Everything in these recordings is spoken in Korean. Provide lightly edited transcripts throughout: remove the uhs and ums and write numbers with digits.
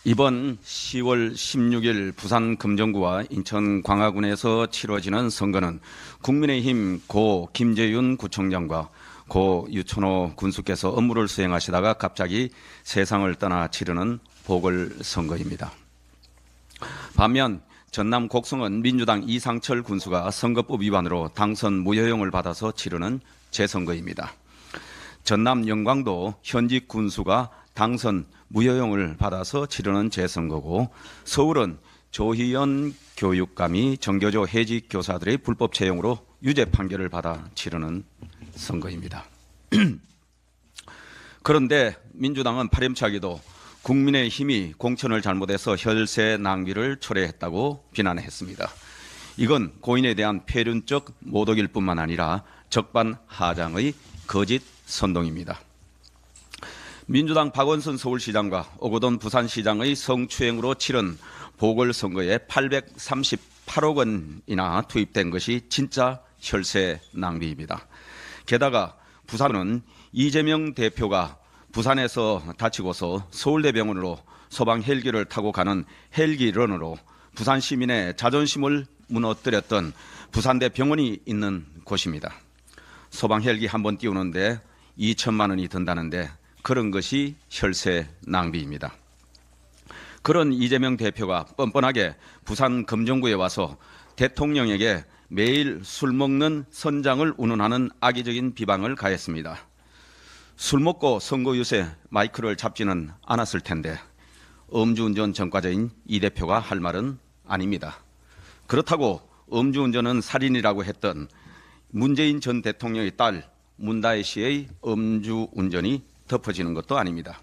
이번 10월 16일 부산 금정구와 인천 광화군에서 치러지는 선거는 국민의힘 고 김재윤 구청장과 고 유천호 군수께서 업무를 수행하시다가 갑자기 세상을 떠나 치르는 보궐선거입니다. 반면 전남 곡성은 민주당 이상철 군수가 선거법 위반으로 당선 무효용을 받아서 치르는 재선거입니다. 전남 영광도 현직 군수가 당선 무효용을 받아서 치르는 재선거고, 서울은 조희연 교육감이 정교조 해직 교사들의 불법 채용으로 유죄 판결을 받아 치르는 선거입니다. 그런데 민주당은 파렴치하게도 국민의힘이 공천을 잘못해서 혈세 낭비를 초래했다고 비난했습니다. 이건 고인에 대한 폐륜적 모독일 뿐만 아니라 적반하장의 거짓 선동입니다. 민주당 박원순 서울시장과 오거돈 부산시장의 성추행으로 치른 보궐선거에 838억 원이나 투입된 것이 진짜 혈세 낭비입니다. 게다가 부산은 이재명 대표가 부산에서 다치고서 서울대병원으로 소방 헬기를 타고 가는 헬기런으로 부산 시민의 자존심을 무너뜨렸던 부산대 병원이 있는 곳입니다. 소방 헬기 한 번 띄우는데 2천만 원이 든다는데 그런 것이 혈세 낭비입니다. 그런 이재명 대표가 뻔뻔하게 부산 금정구에 와서 대통령에게 매일 술 먹는 선장을 운운하는 악의적인 비방을 가했습니다. 술 먹고 선거 유세 마이크를 잡지는 않았을 텐데 음주운전 전과자인 이 대표가 할 말은 아닙니다. 그렇다고 음주운전은 살인이라고 했던 문재인 전 대통령의 딸 문다혜 씨의 음주운전이 덮어지는 것도 아닙니다.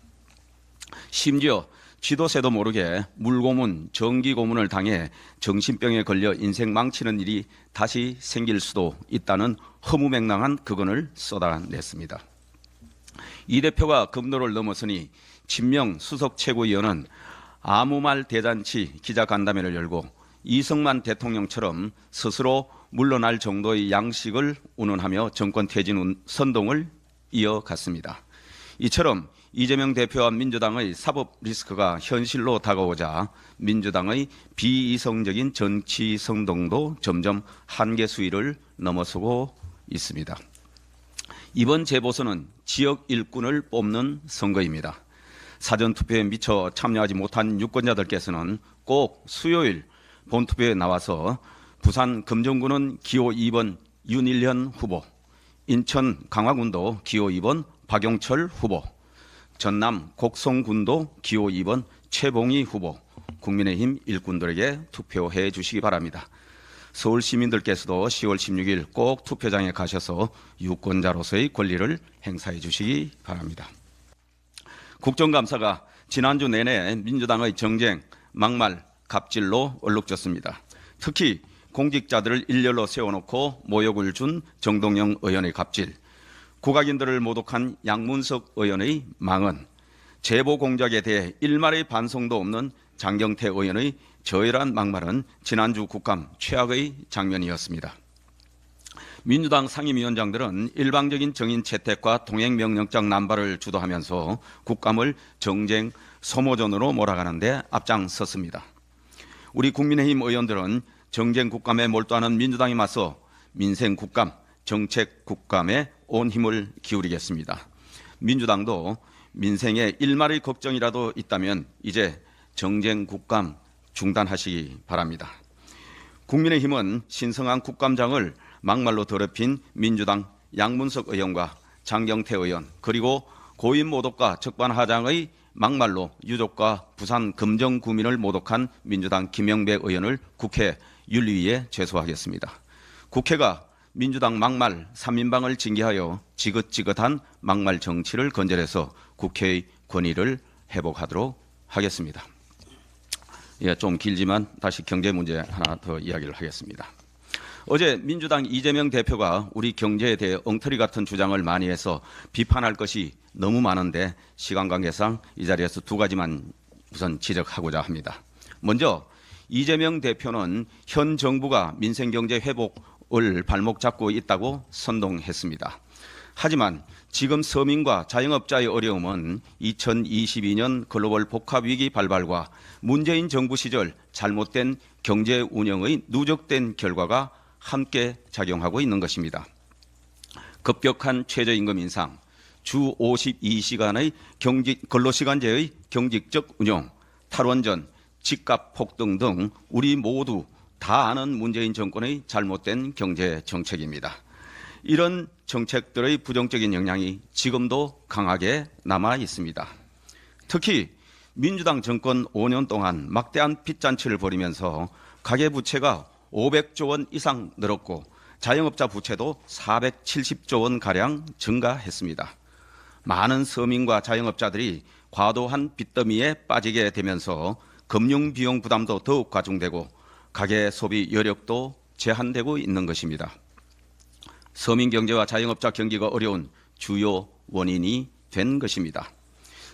심지어 지도새도 모르게 물고문, 전기고문을 당해 정신병에 걸려 인생 망치는 일이 다시 생길 수도 있다는 허무맹랑한 극언을 쏟아냈습니다. 이 대표가 금도를 넘어서니 친명 수석 최고위원은 아무 말 대잔치 기자간담회를 열고 이승만 대통령처럼 스스로 물러날 정도의 양식을 운운하며 정권 퇴진 선동을 이어갔습니다. 이처럼 이재명 대표와 민주당의 사법 리스크가 현실로 다가오자 민주당의 비이성적인 정치 선동도 점점 한계 수위를 넘어서고 있습니다. 이번 재보선은 지역 일꾼을 뽑는 선거입니다. 사전투표에 미처 참여하지 못한 유권자들께서는 꼭 수요일 본투표에 나와서 부산 금정구는 기호 2번 윤일현 후보, 인천 강화군도 기호 2번 박용철 후보, 전남 곡성군도 기호 2번 최봉희 후보, 국민의힘 일꾼들에게 투표해 주시기 바랍니다. 서울 시민들께서도 10월 16일 꼭 투표장에 가셔서 유권자로서의 권리를 행사해 주시기 바랍니다. 국정감사가 지난주 내내 민주당의 정쟁, 막말, 갑질로 얼룩졌습니다. 특히 공직자들을 일렬로 세워놓고 모욕을 준 정동영 의원의 갑질, 국악인들을 모독한 양문석 의원의 망언, 제보 공작에 대해 일말의 반성도 없는 장경태 의원의 저열한 막말은 지난주 국감 최악의 장면이었습니다. 민주당 상임위원장들은 일방적인 정인 채택과 동행명령장 남발을 주도하면서 국감을 정쟁 소모전으로 몰아가는 데 앞장섰습니다. 우리 국민의힘 의원들은 정쟁 국감에 몰두하는 민주당에 맞서 민생 국감, 정책 국감에 온 힘을 기울이겠습니다. 민주당도 민생에 일말의 걱정이라도 있다면 이제 정쟁 국감 중단하시기 바랍니다. 국민의힘은 신성한 국감장을 막말로 더럽힌 민주당 양문석 의원과 장경태 의원, 그리고 고인 모독과 적반하장의 막말로 유족과 부산 금정구민을 모독한 민주당 김영배 의원을 국회 윤리위에 제소하겠습니다. 국회가 민주당 막말 3인방을 징계하여 지긋지긋한 막말 정치를 건절해서 국회의 권위를 회복하도록 하겠습니다. 예, 좀 길지만 다시 경제 문제 하나 더 이야기를 하겠습니다. 어제 민주당 이재명 대표가 우리 경제에 대해 엉터리 같은 주장을 많이 해서 비판할 것이 너무 많은데 시간 관계상 이 자리에서 두 가지만 우선 지적하고자 합니다. 먼저 이재명 대표는 현 정부가 민생경제 회복을 발목 잡고 있다고 선동했습니다. 하지만 지금 서민과 자영업자의 어려움은 2022년 글로벌 복합위기 발발과 문재인 정부 시절 잘못된 경제 운영의 누적된 결과가 함께 작용하고 있는 것입니다. 급격한 최저임금 인상, 주 52시간의 근로시간제의 경직적 운용, 탈원전, 집값 폭등 등 우리 모두 다 아는 문재인 정권의 잘못된 경제 정책입니다. 이런 정책들의 부정적인 영향이 지금도 강하게 남아 있습니다. 특히 민주당 정권 5년 동안 막대한 빚잔치를 벌이면서 가계부채가 500조 원 이상 늘었고 자영업자 부채도 470조 원가량 증가했습니다. 많은 서민과 자영업자들이 과도한 빚더미에 빠지게 되면서 금융비용 부담도 더욱 가중되고 가계 소비 여력도 제한되고 있는 것입니다. 서민 경제와 자영업자 경기가 어려운 주요 원인이 된 것입니다.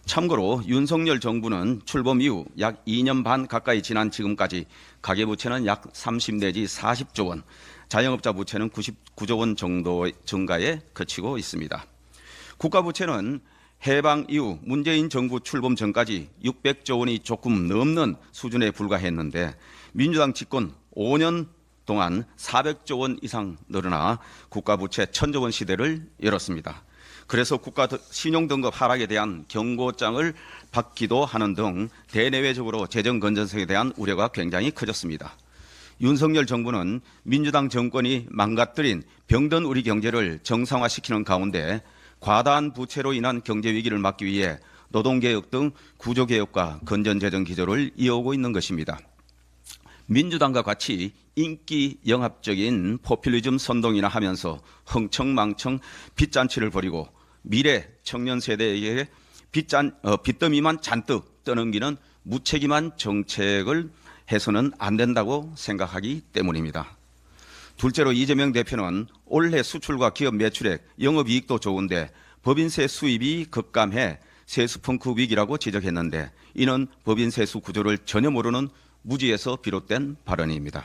참고로 윤석열 정부는 출범 이후 약 2년 반 가까이 지난 지금까지 가계부채는 약 30 내지 40조 원, 자영업자 부채는 99조 원 정도의 증가에 그치고 있습니다. 국가부채는 해방 이후 문재인 정부 출범 전까지 600조 원이 조금 넘는 수준에 불과했는데 민주당 집권 5년 동안 400조 원 이상 늘어나 국가부채 1000조 원 시대를 열었습니다. 그래서 국가 신용등급 하락에 대한 경고장을 받기도 하는 등 대내외적으로 재정 건전성에 대한 우려가 굉장히 커졌습니다. 윤석열 정부는 민주당 정권이 망가뜨린 병든 우리 경제를 정상화시키는 가운데 과다한 부채로 인한 경제 위기를 막기 위해 노동개혁 등 구조개혁과 건전재정 기조를 이어오고 있는 것입니다. 민주당과 같이 인기 영합적인 포퓰리즘 선동이나 하면서 흥청망청 빚잔치를 벌이고 미래 청년 세대에게 빚더미만 잔뜩 떠넘기는 무책임한 정책을 해서는 안 된다고 생각하기 때문입니다. 둘째로 이재명 대표는 올해 수출과 기업 매출액, 영업이익도 좋은데 법인세 수입이 급감해 세수펑크 위기라고 지적했는데 이는 법인세수 구조를 전혀 모르는 무지에서 비롯된 발언입니다.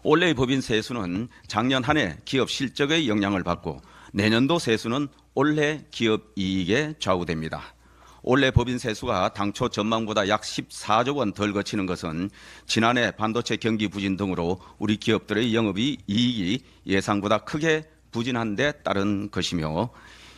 올해의 법인세수는 작년 한 해 기업 실적의 영향을 받고 내년도 세수는 올해 기업 이익에 좌우됩니다. 올해 법인세수가 당초 전망보다 약 14조 원 덜 거치는 것은 지난해 반도체 경기 부진 등으로 우리 기업들의 영업이익이 예상보다 크게 부진한 데 따른 것이며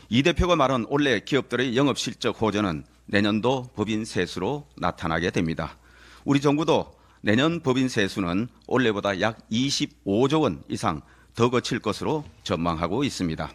이 대표가 말한 올해 기업들의 영업실적 호전은 내년도 법인세수로 나타나게 됩니다. 우리 정부도 내년 법인세수는 올해보다 약 25조 원 이상 더 거칠 것으로 전망하고 있습니다.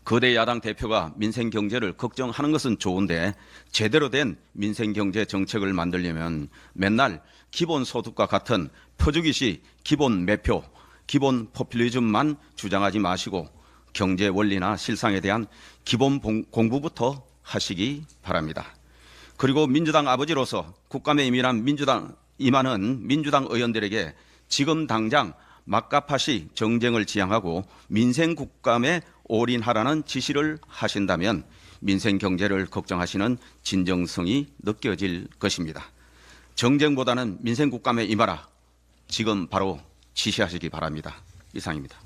거대 야당 대표가 민생 경제를 걱정하는 것은 좋은데 제대로 된 민생 경제 정책을 만들려면 맨날 기본소득과 같은 표주기식 기본 매표, 기본 포퓰리즘만 주장하지 마시고 경제 원리나 실상에 대한 기본 공부부터 하시기 바랍니다. 그리고 민주당 아버지로서 국감에 임하는 민주당 의원들에게 지금 당장 막가파시 정쟁을 지향하고 민생 국감에 올인하라는 지시를 하신다면 민생 경제를 걱정하시는 진정성이 느껴질 것입니다. 정쟁보다는 민생 국감에 임하라. 지금 바로 지시하시기 바랍니다. 이상입니다.